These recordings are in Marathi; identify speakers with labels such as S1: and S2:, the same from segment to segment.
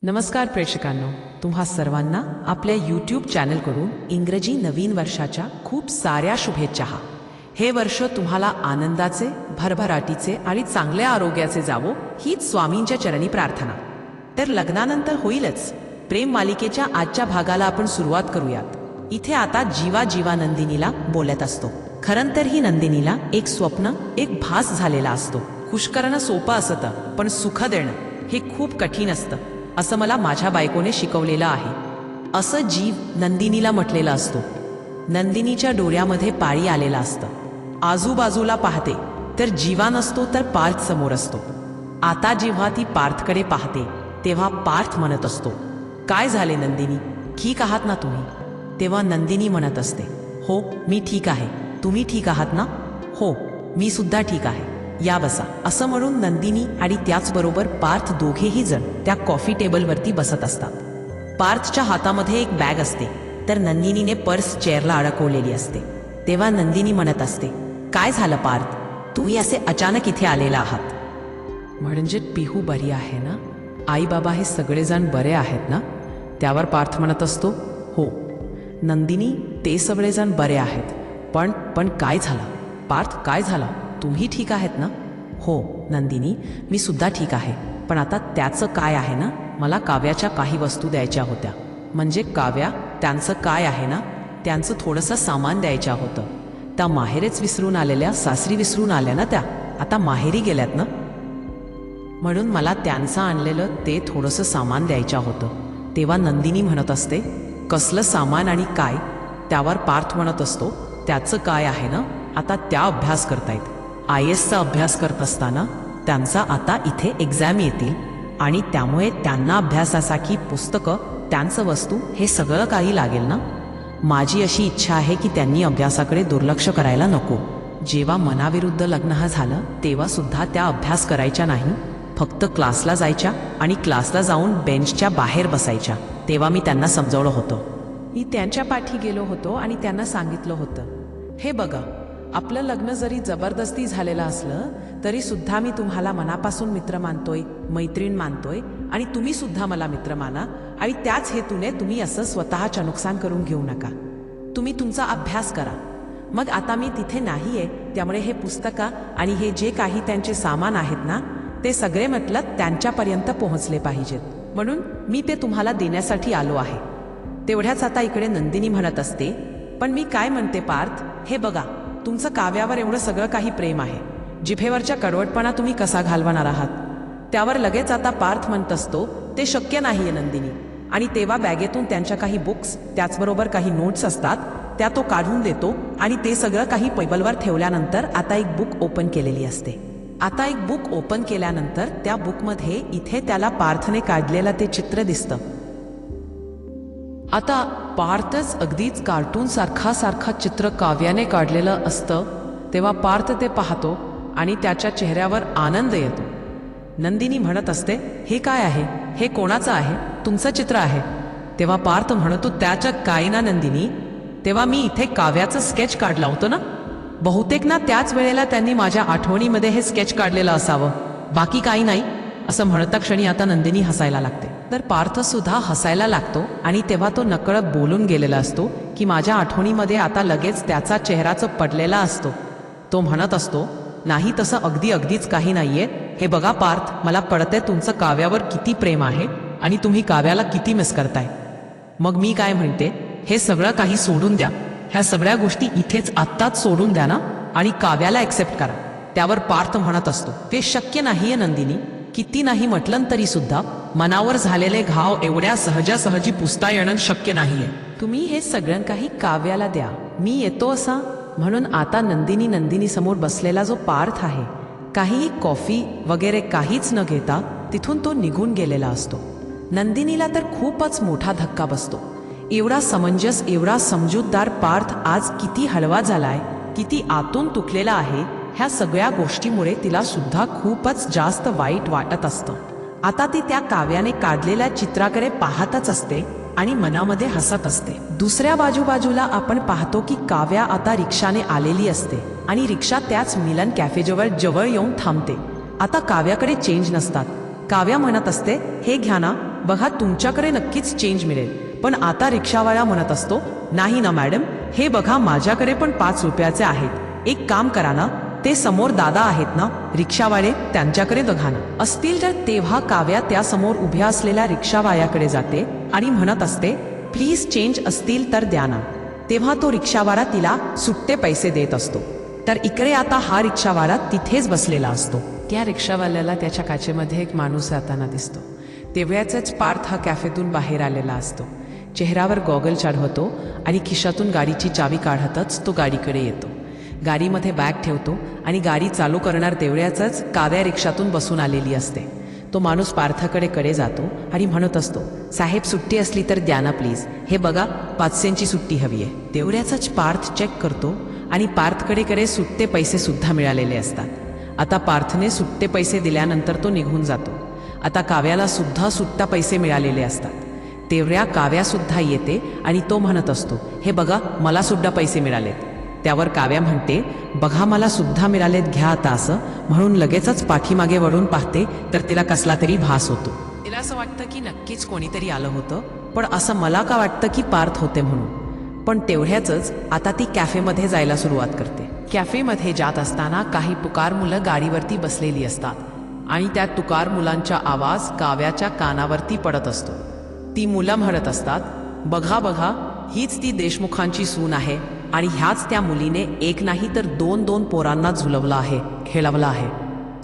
S1: नमस्कार प्रेक्षकांनो, तुम्हा सर्वांना आपल्या यूट्यूब चॅनलकडून इंग्रजी नवीन वर्षाच्या खूप साऱ्या शुभेच्छा. हे वर्ष तुम्हाला आनंदाचे, भरभराटीचे आणि चांगल्या आरोग्याचे जावो हीच स्वामींच्या चरणी प्रार्थना. तर लग्नानंतर होईलच प्रेम मालिकेच्या आजच्या भागाला आपण सुरुवात करूयात. इथे आता जीवा जीवा नंदिनीला बोलत असतो. खरं तर ही नंदिनीला एक स्वप्न, एक भास झालेला असतो. खुश करणं सोपं असतं, पण सुख देणं हे खूप कठीण असतं असं मला माझ्या बायकोने शिकवलेलं आहे, असं जीव नंदिनीला म्हटलेलं असतो. नंदिनीच्या डोळ्यामध्ये पाळी आलेलं असतं. आजूबाजूला पाहते तर जीवा नसतो, तर पार्थ समोर असतो. आता जेव्हा ती पार्थकडे पाहते तेव्हा पार्थ म्हणत असतो, काय झाले नंदिनी, ठीक आहात ना तुम्ही? तेव्हा नंदिनी म्हणत असते, हो मी ठीक आहे. तुम्ही ठीक आहात ना? हो मी सुद्धा ठीक आहे, या बसा. असं म्हणून नंदिनी आणि त्याचबरोबर पार्थ दोघेही जण त्या कॉफी टेबलवरती बसत असतात. पार्थच्या हातामध्ये एक बॅग असते, तर नंदिनीने पर्स चेअरला अडकवलेली असते. तेव्हा नंदिनी म्हणत असते, काय झालं पार्थ, तुम्ही असे अचानक इथे आलेला आहात? म्हणजे पिहू बरी आहे ना, आई बाबा हे सगळेजण बरे आहेत ना? त्यावर पार्थ म्हणत असतो, हो नंदिनी ते सगळेजण बरे आहेत, पण काय झालं? पार्थ काय झालं, तुम्ही ठीक आहेत ना? हो नंदिनी मी सुद्धा ठीक आहे, पण आता त्याचं काय आहे ना, मला काव्याच्या काही वस्तू द्यायच्या होत्या. म्हणजे काव्या, त्यांचं काय आहे ना, त्यांचं थोडंसं सामान द्यायचं होतं. त्या माहेरेच विसरून आलेल्या, सासरी विसरून आल्या ना, त्या आता माहेरी गेल्यात ना, म्हणून मला त्यांचं आणलेलं ते थोडंसं सामान द्यायचं होतं. तेव्हा नंदिनी म्हणत असते, कसलं सामान आणि काय? त्यावर पार्थ म्हणत असतो, त्याचं काय आहे ना, आता त्या अभ्यास करतायत. IASचा अभ्यास करत असताना त्यांचा आता इथे एक्झाम येतील आणि त्यामुळे त्यांना अभ्यासासाठी पुस्तकं, त्यांचं वस्तू हे सगळं काही लागेल ना. माझी अशी इच्छा आहे की त्यांनी अभ्यासाकडे दुर्लक्ष करायला नको. जेव्हा मनाविरुद्ध लग्न झालं तेव्हा सुद्धा त्या अभ्यास करायच्या नाही, फक्त क्लासला जायच्या आणि क्लासला जाऊन बेंचच्या बाहेर बसायच्या. तेव्हा मी त्यांना समजावलं होतं. मी त्यांच्या पाठी गेलो होतो आणि त्यांना सांगितलं होतं, हे बघा आपलं लग्न जरी जबरदस्ती झालेलं असलं तरी सुद्धा मी तुम्हाला मनापासून मित्र मानतोय, मैत्रीण मानतोय आणि तुम्ही सुद्धा मला मित्र माना. आणि त्याच हेतूने तुम्ही असं स्वतःचं नुकसान करून घेऊ नका. तुम्ही तुमचा अभ्यास करा. मग आता मी तिथे नाहीये, त्यामुळे हे पुस्तकं आणि हे जे काही त्यांचे सामान आहेत ना, ते सगळे म्हटलं त्यांच्यापर्यंत पोहोचले पाहिजेत, म्हणून मी ते तुम्हाला देण्यासाठी आलो आहे. तेवढ्याच आता इकडे नंदिनी म्हणत असते, पण मी काय म्हणते पार्थ, हे बघा तुमचं काव्यावर एवढं सगळं काही प्रेम आहे, जिभेवरच्या कडवटपणा तुम्ही कसा घालवणार आहात? त्यावर लगेच आता पार्थ म्हणत असतो, ते शक्य नाहीये नंदिनी. आणि तेव्हा बॅगेतून त्यांच्या काही बुक्स, त्याचबरोबर काही नोट्स असतात, त्या तो काढून देतो आणि ते सगळं काही टेबलवर ठेवल्यानंतर आता एक बुक ओपन केलेली असते. आता एक बुक ओपन केल्यानंतर त्या बुकमध्ये इथे त्याला पार्थने काढलेलं ते चित्र दिसतं. आता पार्थच अगदीच कार्टून सारखा चित्र काव्याने काढलेलं असतं. तेव्हा पार्थ ते पाहतो आणि त्याच्या चेहऱ्यावर आनंद येतो. नंदिनी म्हणत असते, हे काय आहे, हे कोणाचं आहे? तुमचं चित्र आहे. तेव्हा पार्थ म्हणतो, त्याच्या काय ना नंदिनी, तेव्हा मी इथे काव्याचं स्केच काढलं होतं ना, बहुतेक ना त्याच वेळेला त्यांनी माझ्या आठवणीमध्ये हे स्केच काढलेलं असावं, बाकी काही नाही. असं म्हणता क्षणी आता नंदिनी हसायला लागते. तर पार्थ सुद्धा हसायला लागतो आणि तेव्हा तो नकळत बोलून गेलेला असतो की माझ्या आठवणीमध्ये आता लगेच त्याचा चेहराच पडलेला असतो. तो म्हणत असतो, नाही तसं अगदीच काही नाहीये. हे बघा पार्थ, मला कळतंय तुमचं काव्यावर किती प्रेम आहे आणि तुम्ही काव्याला किती मिस करताय. मग मी काय म्हणते, हे सगळं काही सोडून द्या, ह्या सगळ्या गोष्टी इथेच आत्ताच सोडून द्या ना आणि काव्याला ऍक्सेप्ट करा. त्यावर पार्थ म्हणत असतो, ते शक्य नाहीये नंदिनी. किती नाही म्हटलं तरी सुद्धा मनावर झालेले घाव एवढ्या सहजासहजी पुसता येणं शक्य नाहीये. तुम्ही हे सगळं काही काव्याला द्या, मी येतो असा. म्हणून आता नंदिनी समोर बसलेला जो पार्थ आहे, काही कॉफी वगैरे काहीच न घेता तिथून तो निघून गेलेला असतो. नंदिनीला तर खूपच मोठा धक्का बसतो. एवढा समंजस, एवढा समजूतदार पार्थ आज किती हळवा झालाय, किती आतून तुटलेला आहे. ह्या सगळ्या गोष्टीमुळे तिला सुद्धा खूपच जास्त वाईट वाटत असतं. आता ती त्या काव्याने काढलेल्या चित्राकडे पाहतच असते आणि मनामध्ये हसत असते. दुसऱ्या बाजूला आपण पाहतो की काव्या आता रिक्षाने आलेली असते आणि रिक्षा त्याच मिलन कॅफेजवळ येऊन थांबते. आता काव्याकडे चेंज नसतात. काव्या म्हणत असते, हे घ्या ना, बघा तुमच्याकडे नक्कीच चेंज मिळेल. पण आता रिक्षावाला म्हणत असतो, नाही ना मॅडम, हे बघा माझ्याकडे पण 5 रुपयाचे आहेत. एक काम करा ना, ते समोर दादा आहेत ना रिक्षावाले, त्यांच्याकडे बघा ना असतील तर. तेव्हा काव्या त्या समोर उभ्या असलेल्या रिक्षावाल्याकडे जाते आणि म्हणत असते, प्लीज चेंज असतील तर द्या ना. तेव्हा तो रिक्षावाला तिला सुट्टे पैसे देत असतो. तर इकडे आता हा रिक्षावाला तिथेच बसलेला असतो. त्या रिक्षावाल्याला त्याच्या काचेमध्ये एक माणूस जाताना दिसतो. तेव्हाच पार्थ हा कॅफेतून बाहेर आलेला असतो. चेहऱ्यावर गॉगल चढवतो आणि खिशातून गाडीची चावी काढतच तो गाडीकडे येतो. गाडीमध्ये बॅग ठेवतो आणि गाडी चालू करणार तेवढ्याच काव्या रिक्षातून बसून आलेली असते. तो माणूस पार्थकडे जातो आणि म्हणत असतो, साहेब सुट्टी असली तर द्या ना प्लीज. हे बघा 500ची सुट्टी हवी आहे. तेवढ्याच पार्थ चेक करतो आणि पार्थकडे सुट्टे पैसे सुद्धा मिळालेले असतात. आता पार्थने सुट्टे पैसे दिल्यानंतर तो निघून जातो. आता काव्याला सुद्धा सुट्टा पैसे मिळालेले असतात. तेवढ्या काव्या सुद्धा येते आणि तो म्हणत असतो, हे बघा मला सुद्धा पैसे मिळालेत. त्यावर काव्या म्हणते, बघा मला सुद्धा मिळालेत, घ्या आता. असं म्हणून लगेचच पाठीमागे वळून पाहते तर तिला कसला तरी भास होतो. तिला असं वाटतं की नक्कीच कोणीतरी आलं होतं, पण असं मला का वाटतं की पार्थ होते म्हणून. पण तेवढ्याच आता ती कॅफेमध्ये जायला सुरुवात करते. कॅफेमध्ये जात असताना काही पुकार मुलं गाडीवरती बसलेली असतात आणि त्या तुकार मुलांचा आवाज काव्याच्या कानावरती पडत असतो. ती मुलं म्हणत असतात, बघा बघा हीच ती देशमुखांची सून आहे आणि ह्याच त्या मुलीने एक नाही तर 2 पोरांना झुलवलं आहे, खेळवलं आहे.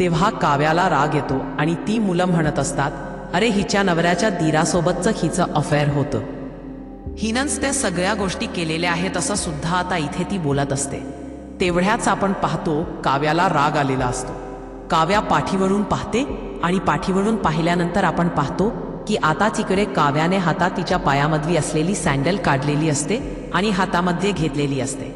S1: तेव्हा काव्याला राग येतो आणि ती मुलं म्हणत असतात, अरे हिच्या नवऱ्याच्या दीरासोबतचं हिचं अफेअर होतं, हिनंच त्या सगळ्या गोष्टी केलेल्या आहेत असं सुद्धा आता इथे ती बोलत असते. तेवढ्याच आपण पाहतो काव्याला राग आलेला असतो. काव्या पाठीवरून पाहते आणि पाठीवरून पाहिल्यानंतर आपण पाहतो की आता तिकडे काव्याने हातात तिच्या पायामधली असलेली सँडल काढलेली असते आणि हातामध्ये घेतलेली असते.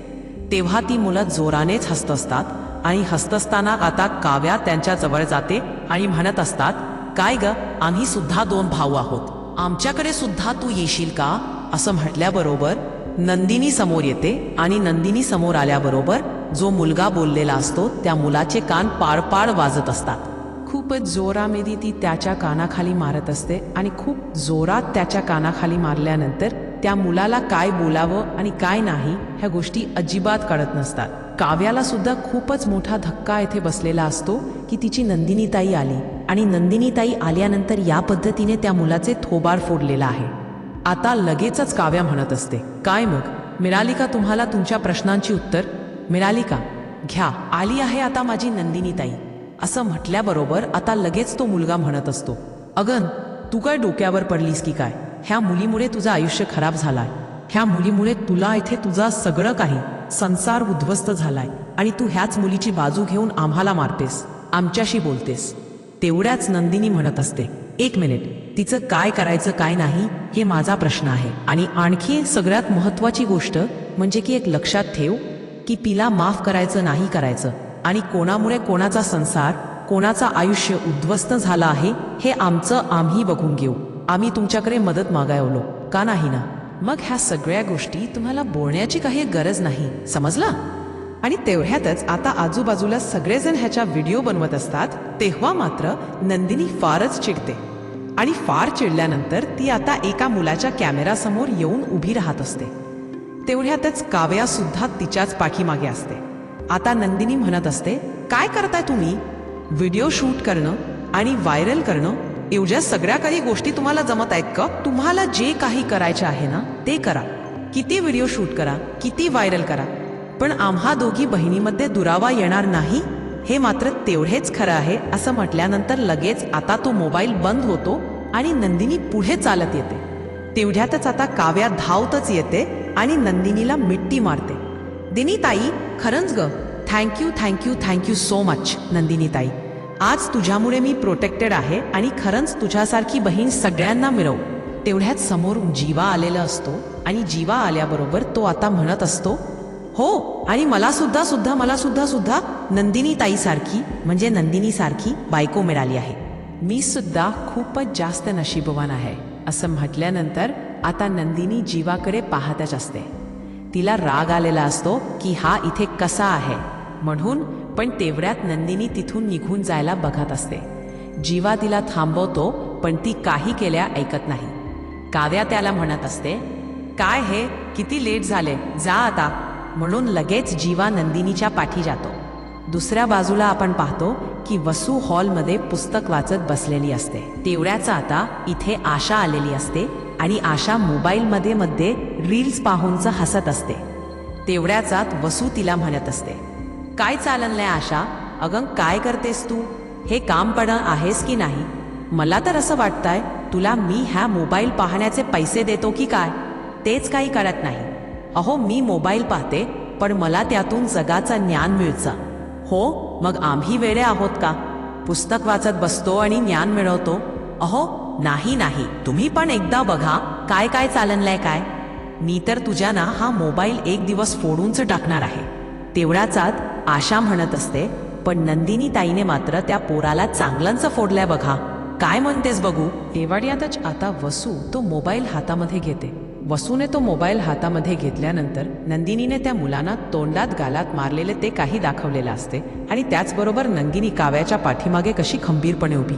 S1: तेव्हा ती मुलं जोरानेच हसत असतात आणि हसत असताना आता काव्या त्यांच्या जवळ जाते आणि म्हणत असतात, काय ग, आम्ही सुद्धा 2 भाऊ आहोत, आमच्याकडे सुद्धा तू येशील का. असं म्हटल्याबरोबर नंदिनी समोर येते आणि नंदिनी समोर आल्याबरोबर जो मुलगा बोललेला असतो त्या मुलाचे कान पाड वाजत असतात. खूपच जोरामध्ये ती त्याच्या कानाखाली मारत असते आणि खूप जोरात त्याच्या कानाखाली मारल्यानंतर त्या मुलाला काय बोलावं आणि काय नाही ह्या गोष्टी अजिबात कळत नसतात. काव्याला सुद्धा खूपच मोठा धक्का येथे बसलेला असतो की तिची नंदिनीताई आली आणि नंदिनीताई आल्यानंतर या पद्धतीने त्या मुलाचे थोबाड फोडलेला आहे. आता लगेचच काव्या म्हणत असते, काय मग मिळाली का तुम्हाला तुमच्या प्रश्नांची उत्तर मिळाली का, घ्या आली आहे आता माझी नंदिनीताई. असं म्हटल्याबरोबर आता लगेच तो मुलगा म्हणत असतो, अगं तू काय डोक्यावर पडलीस की काय, ह्या मुलीमुळे तुझं आयुष्य खराब झालाय, ह्या मुलीमुळे तुला इथे तुझा सगळं काही संसार उद्ध्वस्त झालाय आणि तू ह्याच मुलीची बाजू घेऊन आम्हाला मारतेस, आमच्याशी बोलतेस. तेवढ्याच नंदिनी म्हणत असते, एक मिनिट, तिचं काय करायचं काय नाही हे माझा प्रश्न आहे. आणि आणखी सगळ्यात महत्वाची गोष्ट म्हणजे की एक लक्षात ठेव की तिला माफ करायचं नाही करायचं आणि कोणामुळे कोणाचा संसार कोणाचा आयुष्य उद्ध्वस्त झाला आहे हे आमचं आम्ही बघून घेऊ. आम्ही तुमच्याकडे मदत मागायलो का नाही ना. मग ह्या सगळ्या गोष्टी तुम्हाला बोलण्याची काही गरज नाही, समजला. आणि तेवढ्यातच आता आजूबाजूला सगळेजण ह्याच्या व्हिडिओ बनवत असतात. तेव्हा मात्र नंदिनी फारच चिडते आणि फार चिडल्यानंतर ती आता एका मुलाच्या कॅमेरासमोर येऊन उभी राहत असते. तेवढ्यातच काव्या सुद्धा तिच्याच पाठीमागे असते. आता नंदिनी म्हणत असते, काय करताय तुम्ही, व्हिडिओ शूट करणं आणि व्हायरल करणं एवढ्या सगळ्या काही गोष्टी तुम्हाला जमत आहेत का. तुम्हाला जे काही करायचे आहे ना ते करा, किती व्हिडिओ शूट करा, किती व्हायरल करा, पण आम्हा दोघी बहिणीमध्ये दुरावा येणार नाही हे मात्र तेवढेच खरं आहे. असं म्हटल्यानंतर लगेच आता तो मोबाईल बंद होतो आणि नंदिनी पुढे चालत येते. तेवढ्यातच आता काव्या धावतच येते आणि नंदिनीला मिट्टी मारते. दिनीताई खरंच ग, thank you thank you thank you so much नंदिनीताई, आज तुझ्यामुळे मी प्रोटेक्टेड आहे आणि खरंच तुझ्यासारखी बहीण सगळ्यांना मिळव. तेवढ्याच समोर जीवा आलेला असतो आणि जीवा आल्याबरोबर तो आता म्हणत असतो, हो आणि मला सुद्धा नंदिनीताई सारखी म्हणजे नंदिनी सारखी बायको मिळाली आहे. मी सुद्धा खूपच जास्त नशीबवान आहे. असं म्हटल्यानंतर आता नंदिनी जीवाकडे पाहतच असते. तिला राग आलेला असतो की हा इथे कसा आहे म्हणून, पण तेवढ्यात नंदिनी तिथून निघून जायला बघत असते. जीवा तिला थांबवतो पण ती काही केल्या ऐकत नाही. काव्या त्याला म्हणत असते, काय हे, किती लेट झाले, जा आता, म्हणून लगेच जीवा नंदिनीच्या पाठी जातो. दुसऱ्या बाजूला आपण पाहतो की वसू हॉलमध्ये पुस्तक वाचत बसलेली असते. तेवढ्याच आता इथे आशा आलेली असते आणि आशा मोबाईलमध्ये रील्स पाहूनच हसत असते. तेवढ्याचात वसू तिला म्हणत असते, काय चाललंय आशा, अगं काय करतेस तू, हे काम पण आहेस की नाही, मला तर असं वाटतंय तुला मी ह्या मोबाईल पाहण्याचे पैसे देतो की काय, तेच काही करत नाही. अहो मी मोबाईल पाहते पण मला त्यातून जगाचं ज्ञान मिळतं. हो मग आम्ही वेडे आहोत का, पुस्तक वाचत बसतो आणि ज्ञान मिळवतो. अहो नाही नाही, तुम्ही पण एकदा बघा काय काय चाललंय काय, मी तर तुझ्या ना हा मोबाईल एक दिवस फोडूनच टाकणार आहे. तेवढ्याचात आशा म्हणत असते, पण नंदिनी ताईने मात्र त्या पोराला चांगलंच फोडलंय बघा, काय म्हणतेस बघू. तेवढ्यातच आता वसू तो मोबाईल हातामध्ये घेते. वसूने तो मोबाईल हातामध्ये घेतल्यानंतर नंदिनीने त्या मुलांना तोंडात गालात मारलेले ते काही दाखवलेलं असते आणि त्याचबरोबर नंदिनी काव्याच्या पाठीमागे कशी खंबीरपणे उभी